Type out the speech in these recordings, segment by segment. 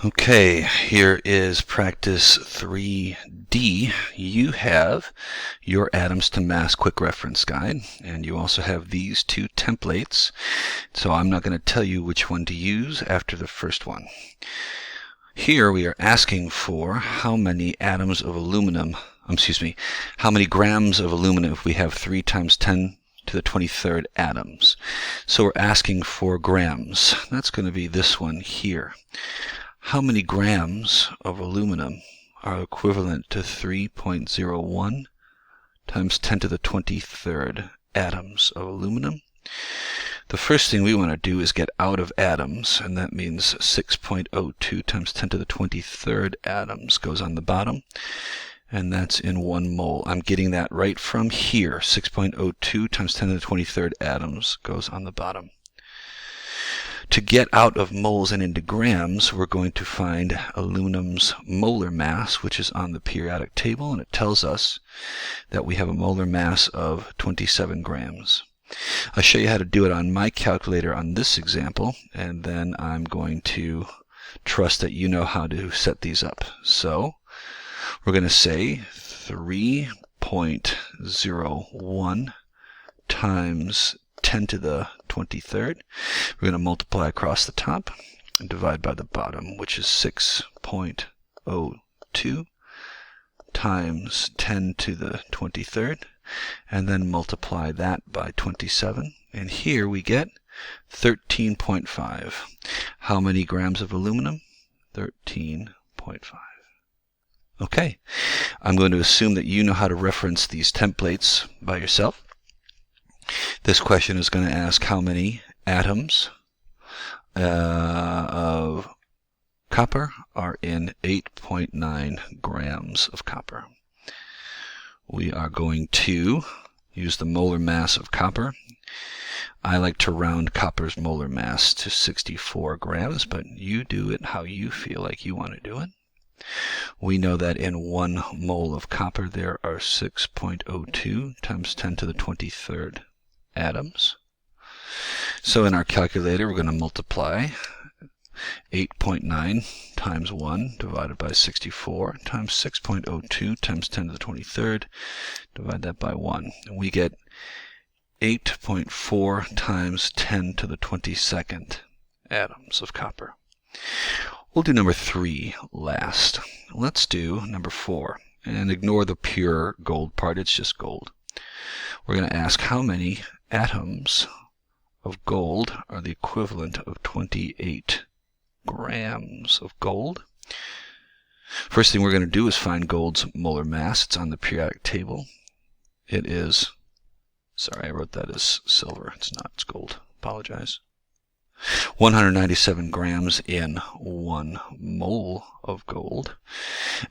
Okay, here is practice 3D. You have your atoms to mass quick reference guide, and you also have these two templates. So I'm not going to tell you which one to use after the first one. Here we are asking for how many atoms of aluminum, how many grams of aluminum if we have 3 times 10 to the 23rd atoms. So we're asking for grams. That's going to be this one here. How many grams of aluminum are equivalent to 3.01 times 10 to the 23rd atoms of aluminum? The first thing we want to do is get out of atoms, and that means 6.02 times 10 to the 23rd atoms goes on the bottom, and that's in 1 mole. I'm getting that right from here. 6.02 times 10 to the 23rd atoms goes on the bottom. To get out of moles and into grams, we're going to find aluminum's molar mass, which is on the periodic table, and it tells us that we have a molar mass of 27 grams. I'll show you how to do it on my calculator on this example, and then I'm going to trust that you know how to set these up. So we're going to say 3.01 times 10 to the 23rd. We're going to multiply across the top and divide by the bottom, which is 6.02 times 10 to the 23rd, and then multiply that by 27. And here we get 13.5. How many grams of aluminum? 13.5. Okay, I'm going to assume that you know how to reference these templates by yourself. This question is going to ask how many atoms of copper are in 8.9 grams of copper. We are going to use the molar mass of copper. I like to round copper's molar mass to 64 grams, but you do it how you feel like you want to do it. We know that in 1 mole of copper there are 6.02 times 10 to the 23rd atoms. So in our calculator we're going to multiply 8.9 times 1 divided by 64 times 6.02 times 10 to the 23rd, divide that by 1, and we get 8.4 times 10 to the 22nd atoms of copper. We'll do number 3 last. Let's do number 4, and ignore the pure gold part, it's just gold. We're going to ask how many atoms of gold are the equivalent of 28 grams of gold. First thing we're going to do is find gold's molar mass. It's on the periodic table. It is, sorry, I wrote that as silver. It's not, it's gold. Apologize. 197 grams in 1 mole of gold.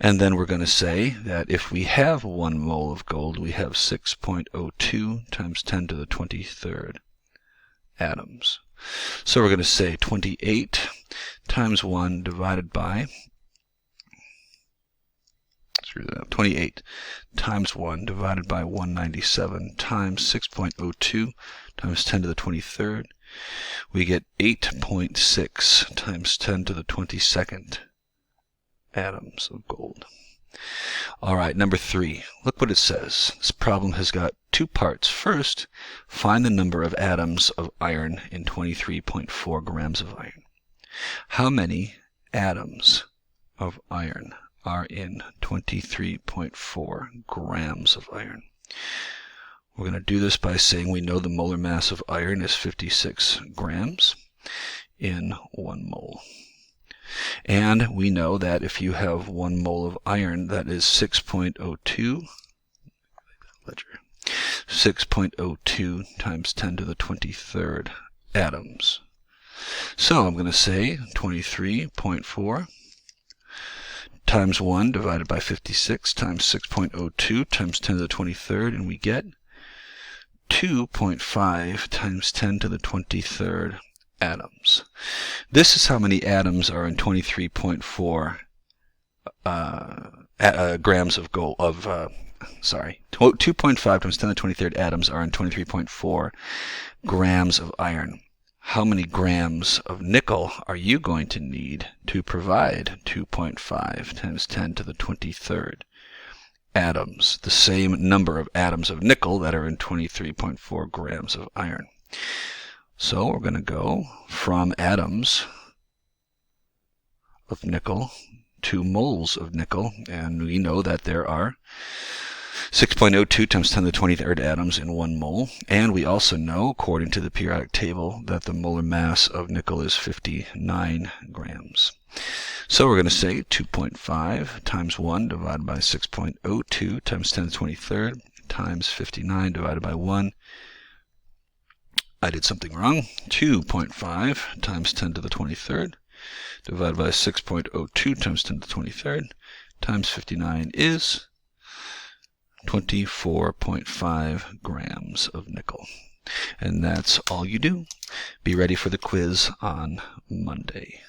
And then we're going to say that if we have 1 mole of gold, we have 6.02 times 10 to the 23rd atoms. So we're going to say 28 times 1 divided by 28 times 1 divided by 197 times 6.02 times 10 to the 23rd. We get 8.6 times 10 to the 22nd atoms of gold. All right, number 3. Look what it says. This problem has got 2 parts. First, find the number of atoms of iron in 23.4 grams of iron. How many atoms of iron are in 23.4 grams of iron? We're going to do this by saying we know the molar mass of iron is 56 grams in 1 mole. And we know that if you have 1 mole of iron, that is 6.02 times 10 to the 23rd atoms. So I'm going to say 23.4 times 1 divided by 56 times 6.02 times 10 to the 23rd, and we get 2.5 times 10 to the 23rd atoms. This is how many atoms are in 23.4 grams of gold. 2.5 times 10 to the 23rd atoms are in 23.4 grams of iron. how many grams of nickel are you going to need to provide 2.5 times 10 to the 23rd atoms, the same number of atoms of nickel that are in 23.4 grams of iron? So we're going to go from atoms of nickel to moles of nickel, and we know that there are 6.02 times 10 to the 23rd atoms in 1 mole, and we also know, according to the periodic table, that the molar mass of nickel is 59 grams. So we're going to say 2.5 times 1 divided by 6.02 times 10 to the 23rd times 59 divided by 1. I did something wrong. 2.5 times 10 to the 23rd divided by 6.02 times 10 to the 23rd times 59 is 24.5 grams of nickel. And that's all you do. Be ready for the quiz on Monday.